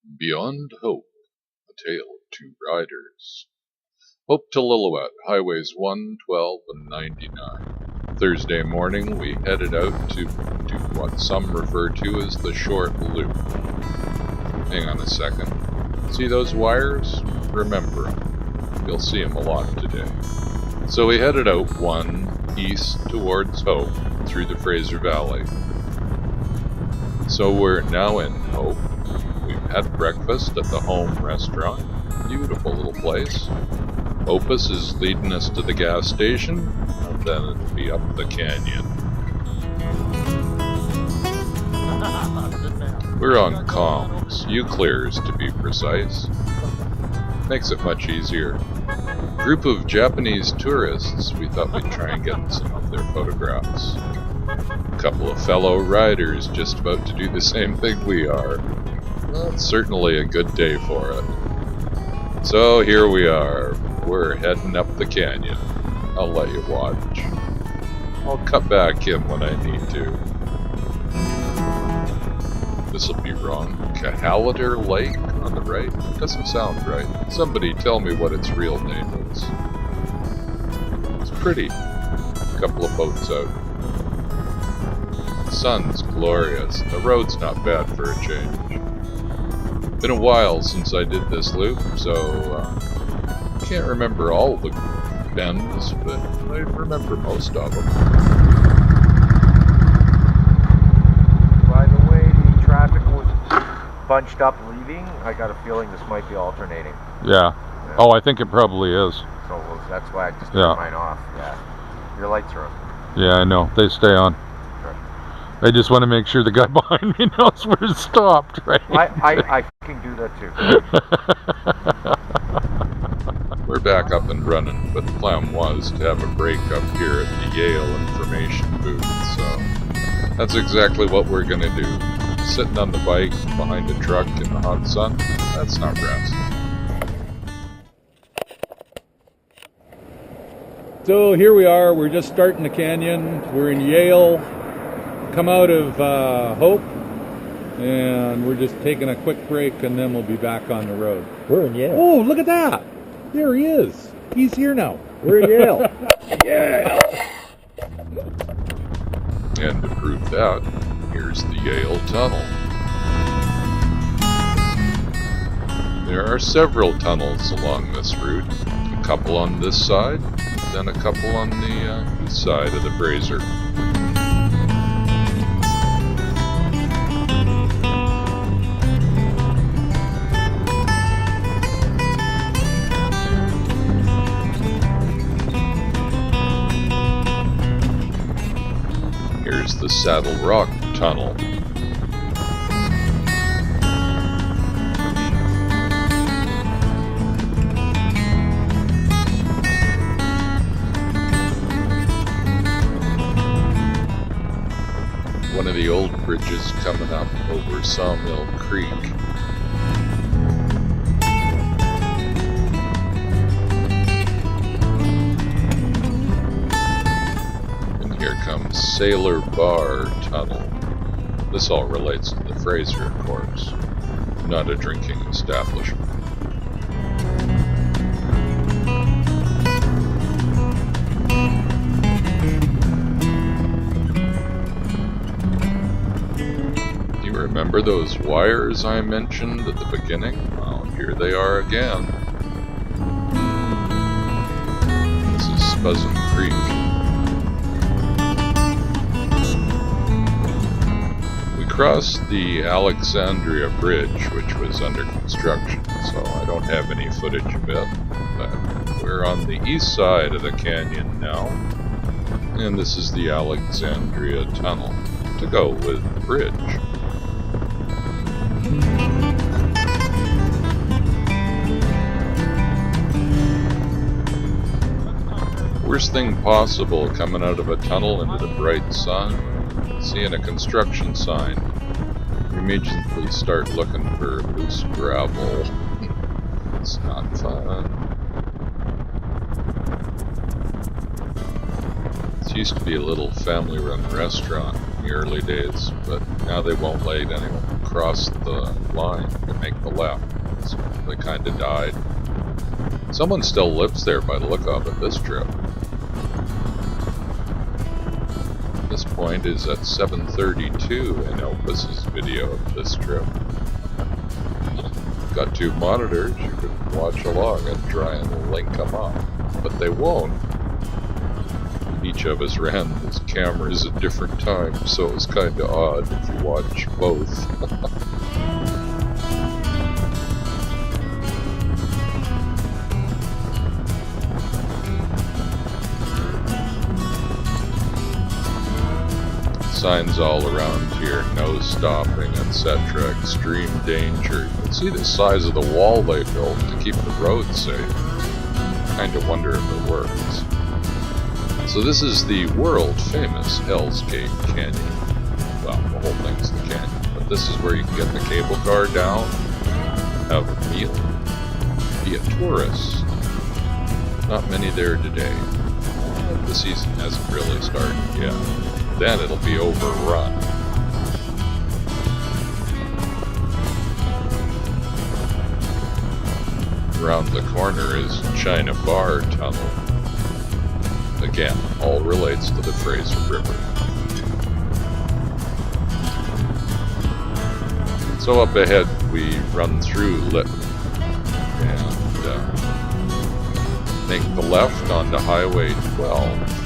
Beyond Hope, A Tale of Two Riders. Hope to Lillooet, Highways 1, 12, and 99. Thursday morning, we headed out to do what some refer to as the short loop. Hang on a second. See those wires? Remember them. You'll see them a lot today. So we headed out one east towards Hope through the Fraser Valley. So we're now in Hope. We've had breakfast at the home restaurant. Beautiful little place. Opus is leading us to the gas station, and then it'll be up the canyon. We're on comms, Uclear to be precise. Makes it much easier. Group of Japanese tourists, we thought we'd try and get some of their photographs. A couple of fellow riders just about to do the same thing we are. Well, it's certainly a good day for it. So here we are. We're heading up the canyon. I'll let you watch. I'll cut back in when I need to. This'll be wrong. Cahalater Lake on the right? Doesn't sound right. Somebody tell me what its real name is. It's pretty. A couple of boats out. The sun's glorious. The road's not bad for a change. Been a while since I did this loop, so I can't remember all the bends, but I remember most of them. By the way, the traffic was bunched up leaving. I got a feeling this might be alternating. Yeah. Oh, I think it probably is. So that's why I just turned mine off. Yeah. Your lights are on. Yeah, I know. They stay on. I just want to make sure the guy behind me knows where to stop, right? I can do that too. We're back up and running, but the plan was to have a break up here at the Yale information booth, so that's exactly what we're going to do. Sitting on the bike behind a truck in the hot sun, that's not rest. So here we are, we're just starting the canyon. We're in Yale. Come out of Hope, and we're just taking a quick break, and then we'll be back on the road. We're in Yale. Oh, look at that! There he is. He's here now. We're in Yale. Yeah! And to prove that, here's the Yale Tunnel. There are several tunnels along this route. A couple on this side, then a couple on the east side of the Fraser. Here's the Saddle Rock Tunnel. One of the old bridges coming up over Sawmill Creek. Here comes Sailor Bar Tunnel. This all relates to the Fraser, of course, not a drinking establishment. Do you remember those wires I mentioned at the beginning? Well, here they are again. This is Spuzzum Creek. Crossed the Alexandria Bridge, which was under construction, so I don't have any footage of it, but we're on the east side of the canyon now, and this is the Alexandria Tunnel, to go with the bridge. Worst thing possible coming out of a tunnel into the bright sun, seeing a construction sign. You immediately start looking for loose gravel. It's not fun. This used to be a little family-run restaurant in the early days, but now they won't let anyone cross the line to make the left. So they kind of died. Someone still lives there by the look of it this trip. This point is at 7:32 in Opus's video of this trip. Got 2 monitors, you could watch along and try and link them up, but they won't. Each of us ran his cameras at different times, so it was kind of odd if you watch both. Signs all around here, no stopping, etc. Extreme danger. You can see the size of the wall they built to keep the road safe. Kind of wonder if it works. So this is the world famous Hell's Gate Canyon. Well, the whole thing's the canyon, but this is where you can get the cable car down, have a meal, be a tourist. Not many there today. The season hasn't really started yet. Then it'll be overrun. Around the corner is China Bar Tunnel. Again, all relates to the Fraser River. So up ahead we run through Lytton and make the left onto Highway 12.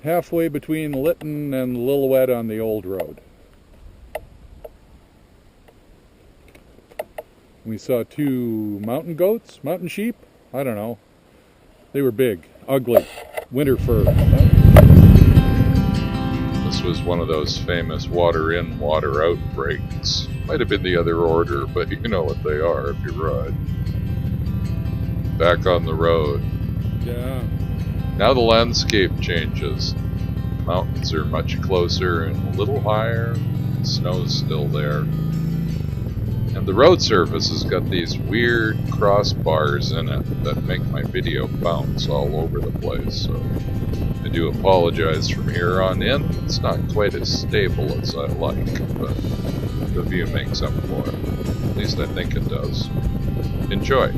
Halfway between Lytton and Lillooet on the old road. We saw 2 mountain goats, mountain sheep, I don't know. They were big, ugly, winter fur. This was one of those famous water in, water out breaks. Might have been the other order, but you know what they are if you ride. Back on the road. Yeah. Now the landscape changes. Mountains are much closer and a little higher. Snow's still there. And the road surface has got these weird crossbars in it that make my video bounce all over the place. So I do apologize from here on in. It's not quite as stable as I like, but the view makes up for it. At least I think it does. Enjoy.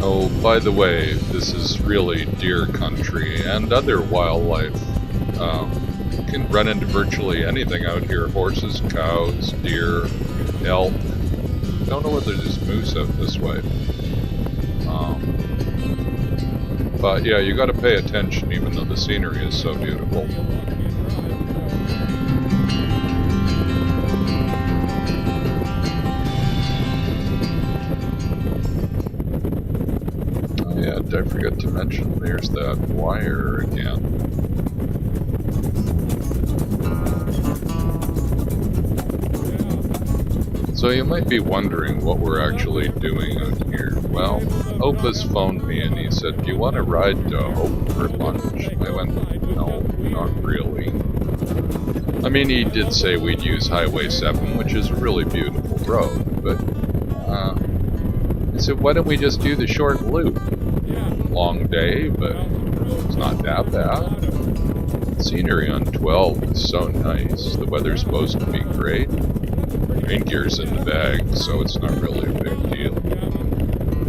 Oh, by the way, this is really deer country and other wildlife. You can run into virtually anything out here. Horses, cows, deer, elk. Don't know whether there's moose out this way. But yeah, you gotta pay attention even though the scenery is so beautiful. I forgot to mention, there's that wire again. So you might be wondering what we're actually doing out here. Well, Opus phoned me and he said, "Do you want to ride to Hope for lunch?" I went, "No, not really." I mean, he did say we'd use Highway 7, which is a really beautiful road, but I said, "Why don't we just do the short loop?" Long day, but it's not that bad. Scenery on 12 is so nice. The weather's supposed to be great. Rain gear's in the bag, so it's not really a big deal.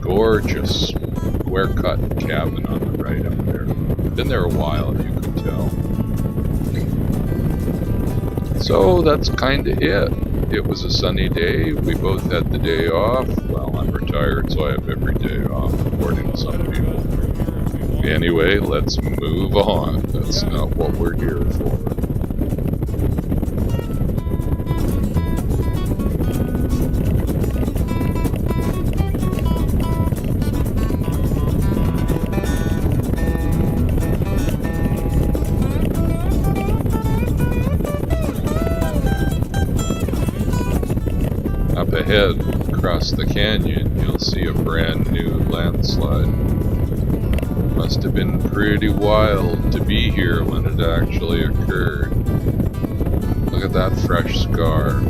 Gorgeous square cut cabin on the right up there. Been there a while, you can tell. So that's kinda it. It was a sunny day. We both had the day off. Well, I'm retired, so I have every day off, according to some people. Anyway, let's move on. That's not what we're here for. Up ahead, across the canyon, you'll see a brand new landslide. Must have been pretty wild to be here when it actually occurred. Look at that fresh scar.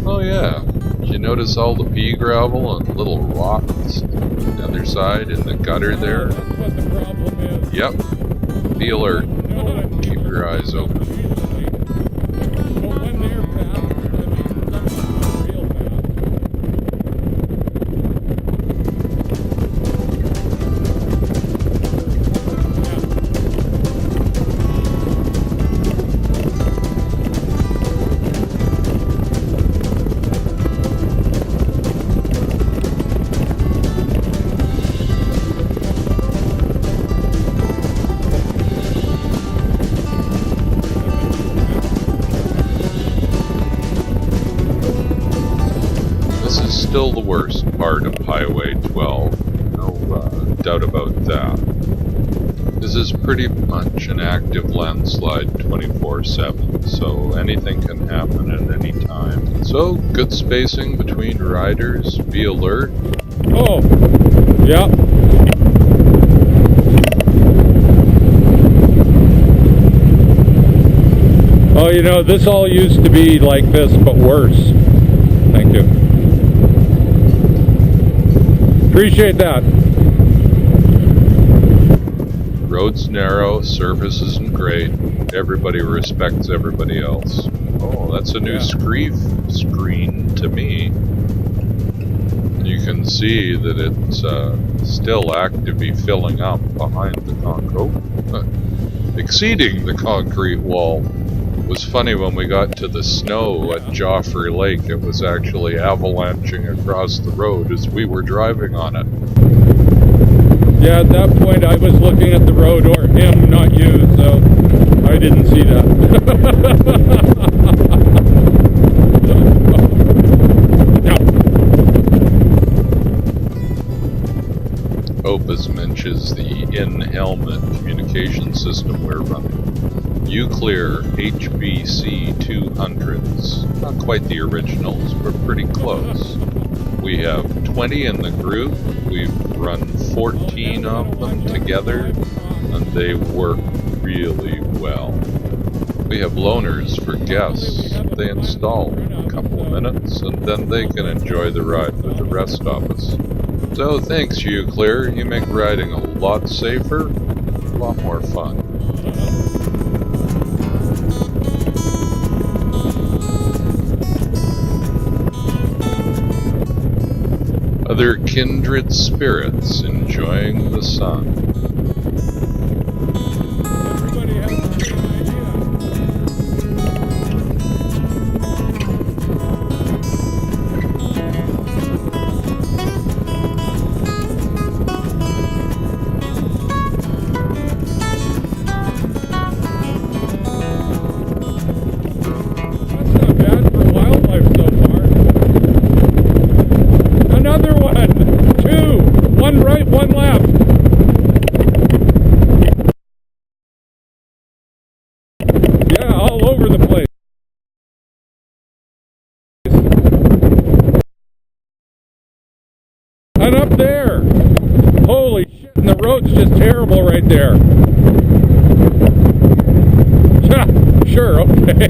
Oh yeah, did you notice all the pea gravel and little rocks on the other side in the gutter there? That's what the problem is. Yep. Be alert. Keep your eyes open. Well, when they're fast, I mean, some are real fast. Still the worst part of Highway 12, no doubt about that. This is pretty much an active landslide 24/7, so anything can happen at any time. So, good spacing between riders, be alert. Oh, yeah. Oh, you know, this all used to be like this, but worse. Thank you. Appreciate that. Road's narrow, surface isn't great, everybody respects everybody else. Oh, that's a new screen to me. You can see that it's still actively filling up behind the concrete, exceeding the concrete wall. It was funny when we got to the snow at Joffrey Lake, it was actually avalanching across the road as we were driving on it. Yeah, at that point I was looking at the road, or him, not you, so I didn't see that. Opus mentions the in-helmet communication system we're running. Uclear HBC 200s. Not quite the originals, but pretty close. We have 20 in the group. We've run 14 of them together, and they work really well. We have loaners for guests. They install a couple of minutes, and then they can enjoy the ride with the rest of us. So thanks, Uclear. You make riding a lot safer, a lot more fun. Other kindred spirits enjoying the sun. Everybody has the same idea. That's not bad for wildlife so far. Another one! Two! One right, one left. Yeah, all over the place. And up there! Holy shit, and the road's just terrible right there. Sure, okay.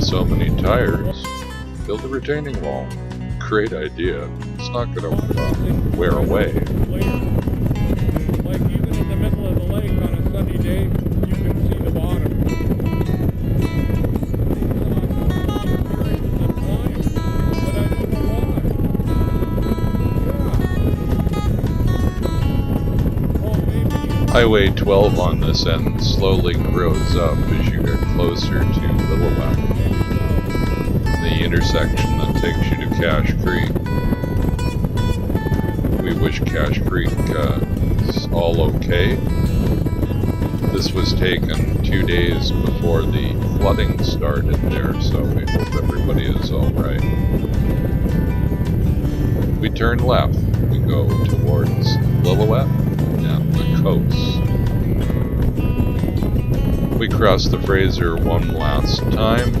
So many tires. Build a retaining wall. Great idea. It's not going to wear away. Like even in the middle of the lake on a sunny day, you can see the bottom. Highway 12 on this end slowly grows up as you get closer to Lillooet, the intersection that takes you to Cache Creek. We wish Cache Creek is all okay. This was taken 2 days before the flooding started there, so we hope everybody is alright. We turn left. We go towards Lillooet and the coast. We cross the Fraser one last time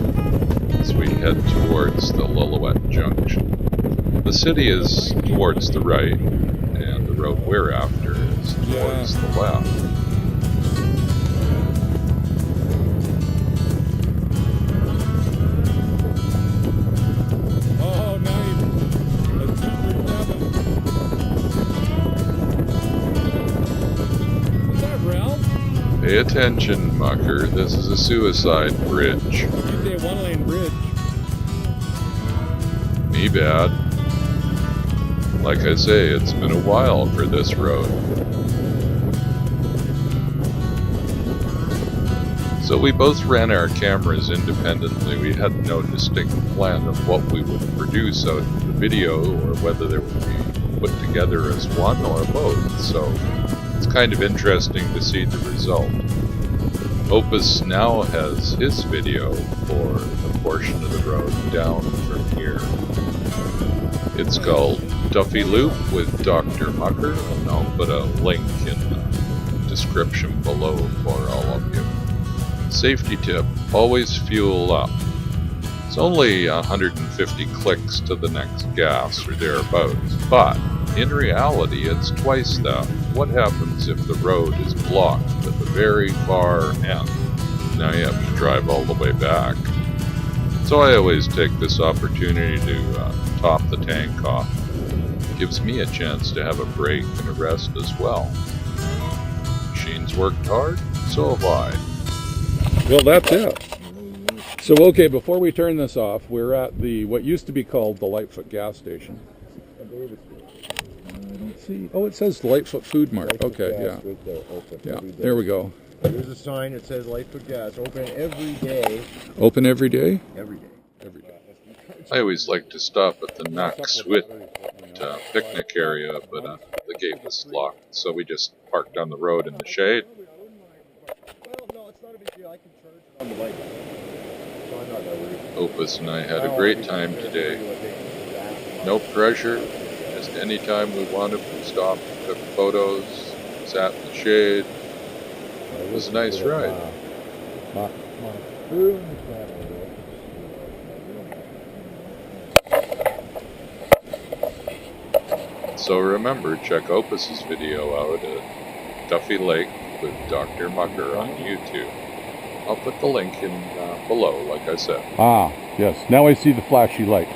as we head towards the Lillooet Junction. The city is towards the right, and the road we're after is towards the left. Oh, now it's number 7. Is that Ralph? Pay attention, Mucker. This is a suicide bridge. You say one-lane bridge. Me bad. Like I say, it's been a while for this road. So we both ran our cameras independently. We had no distinct plan of what we would produce out of the video, or whether they would be put together as one or both. So it's kind of interesting to see the result. Opus now has his video for the portion of the road down from here. It's called Duffy Loop with DrMucker, and I'll put a link in the description below for all of you. Safety tip, always fuel up. It's only 150 clicks to the next gas or thereabouts, but in reality it's twice that. What happens if the road is blocked at the very far end? Now you have to drive all the way back. So I always take this opportunity to top the tank off. It gives me a chance to have a break and a rest as well. Machine's worked hard, so have I. Well, that's it. So, okay, before we turn this off, we're at the what used to be called the Lightfoot gas station. Let's see. Oh, it says Lightfoot Food Mart. Okay, yeah. Yeah, there we go. There's a sign that says Lightfoot Gas, open every day. Open every day? Every day. Every day. I always like to stop at the Mt Currie picnic area, but the gate was locked, so we just parked on the road in the shade. Well, no, it's not a big deal. I can charge it on the bike. So I'm not that worried. Opus and I had a great time today. No pressure, just any time we wanted, we stopped, took photos, sat in the shade. It was a nice ride. So remember, check Opus's video out at Duffy Lake with DrMucker on YouTube. I'll put the link in below, like I said. Ah, yes. Now I see the flashy light.